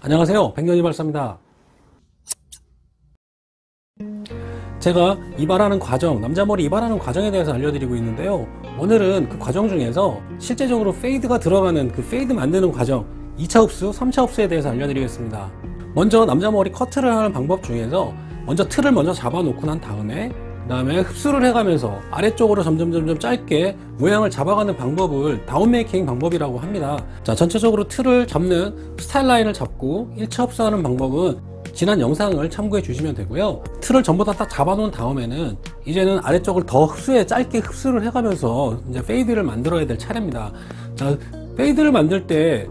안녕하세요, 백년이 발사입니다. 제가 이발하는 과정, 남자머리 이발하는 과정에 대해서 알려드리고 있는데요, 오늘은 그 과정 중에서 실제적으로 페이드가 들어가는 그 페이드 만드는 과정 2차 흡수, 3차 흡수에 대해서 알려드리겠습니다. 먼저 남자머리 커트를 하는 방법 중에서 먼저 틀을 먼저 잡아 놓고 난 다음에 그 다음에 흡수를 해가면서 아래쪽으로 점점 짧게 모양을 잡아가는 방법을 다운메이킹 방법이라고 합니다. 자, 전체적으로 틀을 잡는 스타일 라인을 잡고 1차 흡수하는 방법은 지난 영상을 참고해 주시면 되고요. 틀을 전부 다 딱 잡아 놓은 다음에는 이제는 아래쪽을 더 짧게 흡수를 해가면서 이제 페이드를 만들어야 될 차례입니다. 자, 페이드를 만들 때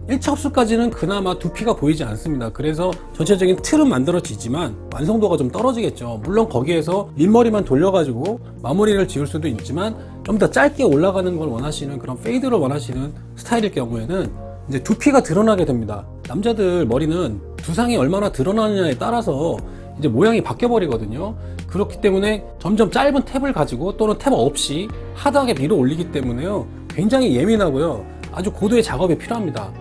1차 흡수까지는 그나마 두피가 보이지 않습니다. 그래서 전체적인 틀은 만들어지지만 완성도가 좀 떨어지겠죠. 물론 거기에서 윗머리만 돌려가지고 마무리를 지을 수도 있지만 좀 더 짧게 올라가는 걸 원하시는 그런 페이드를 원하시는 스타일일 경우에는 이제 두피가 드러나게 됩니다. 남자들 머리는 두상이 얼마나 드러나느냐에 따라서 이제 모양이 바뀌어 버리거든요. 그렇기 때문에 점점 짧은 탭을 가지고 또는 탭 없이 하드하게 밀어 올리기 때문에요, 굉장히 예민하고요, 아주 고도의 작업이 필요합니다.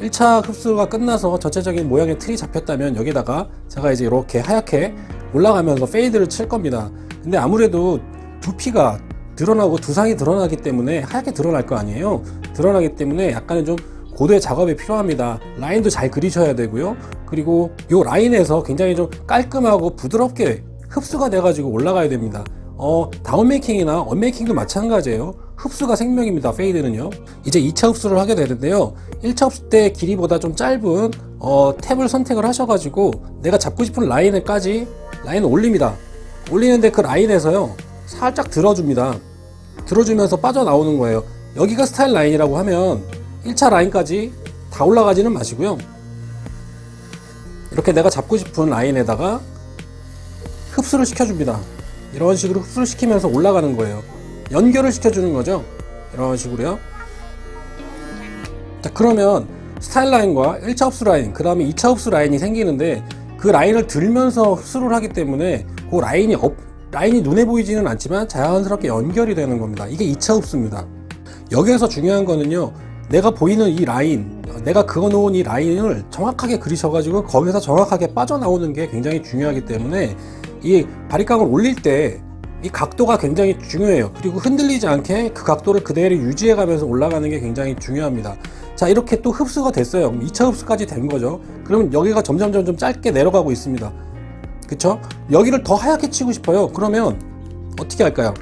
1차 흡수가 끝나서 전체적인 모양의 틀이 잡혔다면 여기다가 제가 이제 이렇게 하얗게 올라가면서 페이드를 칠 겁니다. 근데 아무래도 두피가 드러나고 두상이 드러나기 때문에 하얗게 드러날 거 아니에요. 드러나기 때문에 약간의 좀 고도의 작업이 필요합니다. 라인도 잘 그리셔야 되고요. 그리고 이 라인에서 굉장히 좀 깔끔하고 부드럽게 흡수가 돼 가지고 올라가야 됩니다. 다운메이킹이나 업메이킹도 마찬가지예요. 흡수가 생명입니다. 페이드는요. 이제 2차 흡수를 하게 되는데요, 1차 흡수 때 길이보다 좀 짧은 탭을 선택을 하셔가지고 내가 잡고 싶은 라인을 올립니다. 올리는데 그 라인에서요 살짝 들어줍니다. 들어주면서 빠져나오는 거예요. 여기가 스타일 라인이라고 하면 1차 라인까지 다 올라가지는 마시고요, 이렇게 내가 잡고 싶은 라인에다가 흡수를 시켜줍니다. 이런 식으로 흡수를 시키면서 올라가는 거예요. 연결을 시켜주는 거죠. 이런 식으로요. 자, 그러면 스타일 라인과 1차 흡수 라인, 그 다음에 2차 흡수 라인이 생기는데 그 라인을 들면서 흡수를 하기 때문에 그 라인이 눈에 보이지는 않지만 자연스럽게 연결이 되는 겁니다. 이게 2차 흡수입니다. 여기에서 중요한 거는요, 내가 보이는 이 라인, 내가 그어놓은 이 라인을 정확하게 그리셔가지고 거기서 정확하게 빠져나오는 게 굉장히 중요하기 때문에 이 바리깡을 올릴 때 이 각도가 굉장히 중요해요. 그리고 흔들리지 않게 그 각도를 그대로 유지해 가면서 올라가는 게 굉장히 중요합니다. 자, 이렇게 또 흡수가 됐어요. 2차 흡수까지 된 거죠. 그러면 여기가 점점 짧게 내려가고 있습니다. 그쵸? 여기를 더 하얗게 치고 싶어요. 그러면 어떻게 할까요?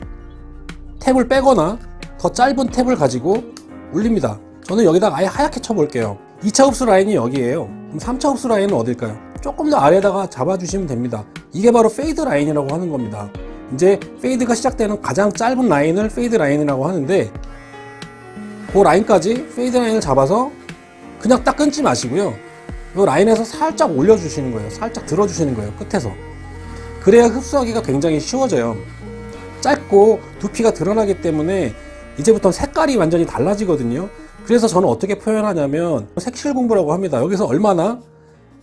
탭을 빼거나 더 짧은 탭을 가지고 올립니다. 저는 여기다가 아예 하얗게 쳐볼게요. 2차 흡수 라인이 여기에요. 그럼 3차 흡수 라인은 어딜까요? 조금 더 아래에다가 잡아주시면 됩니다. 이게 바로 페이드 라인이라고 하는 겁니다. 이제 페이드가 시작되는 가장 짧은 라인을 페이드 라인이라고 하는데, 그 라인까지 페이드 라인을 잡아서 그냥 딱 끊지 마시고요, 이 라인에서 살짝 올려주시는 거예요. 살짝 들어주시는 거예요, 끝에서. 그래야 흡수하기가 굉장히 쉬워져요. 짧고 두피가 드러나기 때문에 이제부터 색깔이 완전히 달라지거든요. 그래서 저는 어떻게 표현하냐면 색칠 공부라고 합니다. 여기서 얼마나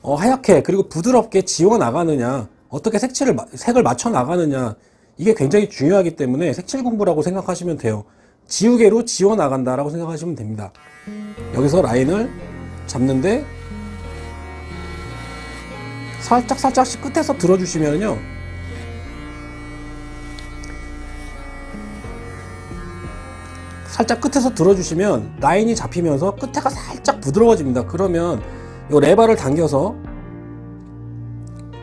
하얗게 그리고 부드럽게 지워 나가느냐, 어떻게 색을 맞춰 나가느냐, 이게 굉장히 중요하기 때문에 색칠 공부라고 생각하시면 돼요. 지우개로 지워 나간다라고 생각하시면 됩니다. 여기서 라인을 잡는데 살짝씩 끝에서 들어주시면요, 살짝 끝에서 들어주시면 라인이 잡히면서 끝에가 살짝 부드러워집니다. 그러면 이 레바를 당겨서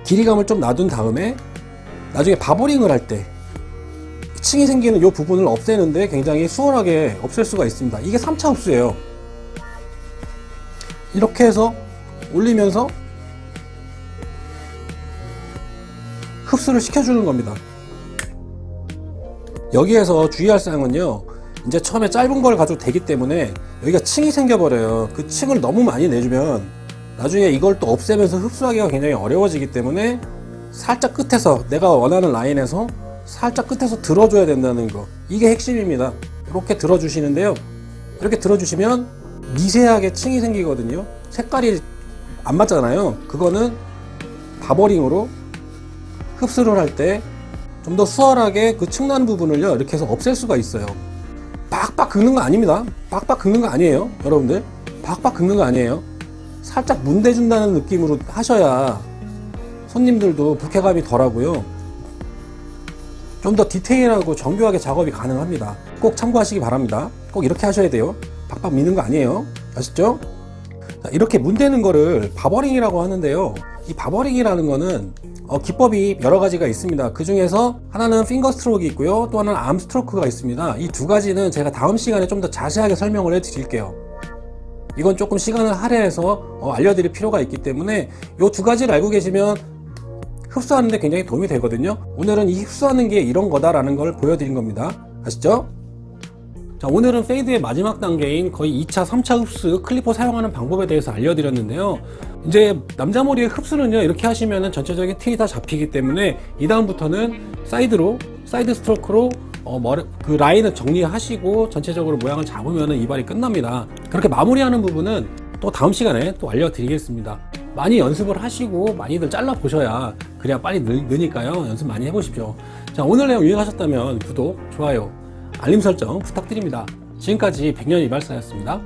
길이감을 좀 놔둔 다음에 나중에 바버링을 할 때 층이 생기는 이 부분을 없애는데 굉장히 수월하게 없앨 수가 있습니다. 이게 3차 흡수예요. 이렇게 해서 올리면서 흡수를 시켜주는 겁니다. 여기에서 주의할 사항은요, 이제 처음에 짧은 걸 가지고 되기 때문에 여기가 층이 생겨버려요. 그 층을 너무 많이 내주면 나중에 이걸 또 없애면서 흡수하기가 굉장히 어려워지기 때문에 살짝 끝에서, 내가 원하는 라인에서 살짝 끝에서 들어줘야 된다는 거, 이게 핵심입니다. 이렇게 들어주시는데요, 이렇게 들어주시면 미세하게 층이 생기거든요. 색깔이 안 맞잖아요. 그거는 바버링으로 흡수를 할 때 좀 더 수월하게 그 층난 부분을요, 이렇게 해서 없앨 수가 있어요. 빡빡 긁는 거 아닙니다. 빡빡 긁는 거 아니에요, 여러분들. 팍팍 긁는 거 아니에요. 살짝 문대준다는 느낌으로 하셔야 손님들도 불쾌감이 덜하고요. 좀 더 디테일하고 정교하게 작업이 가능합니다. 꼭 참고하시기 바랍니다. 꼭 이렇게 하셔야 돼요. 박박 미는 거 아니에요. 아시죠? 자, 이렇게 문대는 거를 바버링이라고 하는데요. 이 바버링이라는 거는 기법이 여러 가지가 있습니다. 그 중에서 하나는 핑거 스트로크가 있고요. 또 하나는 암 스트로크가 있습니다. 이 두 가지는 제가 다음 시간에 좀 더 자세하게 설명을 해 드릴게요. 이건 조금 시간을 할애해서 알려드릴 필요가 있기 때문에 이 두 가지를 알고 계시면 흡수하는데 굉장히 도움이 되거든요. 오늘은 이 흡수하는 게 이런 거다라는 걸 보여드린 겁니다. 아시죠? 자, 오늘은 페이드의 마지막 단계인 거의 2차, 3차 흡수 클리퍼 사용하는 방법에 대해서 알려드렸는데요. 이제 남자머리의 흡수는요, 이렇게 하시면 전체적인 틀이 다 잡히기 때문에 이 다음부터는 사이드 스트로크로 그 라인을 정리하시고 전체적으로 모양을 잡으면 이발이 끝납니다. 그렇게 마무리하는 부분은 또 다음 시간에 또 알려드리겠습니다. 많이 연습을 하시고 많이들 잘라 보셔야 그래야 빨리 느니까요. 연습 많이 해보십시오. 자, 오늘 내용 유익하셨다면 구독, 좋아요, 알림 설정 부탁드립니다. 지금까지 백년 이발사였습니다.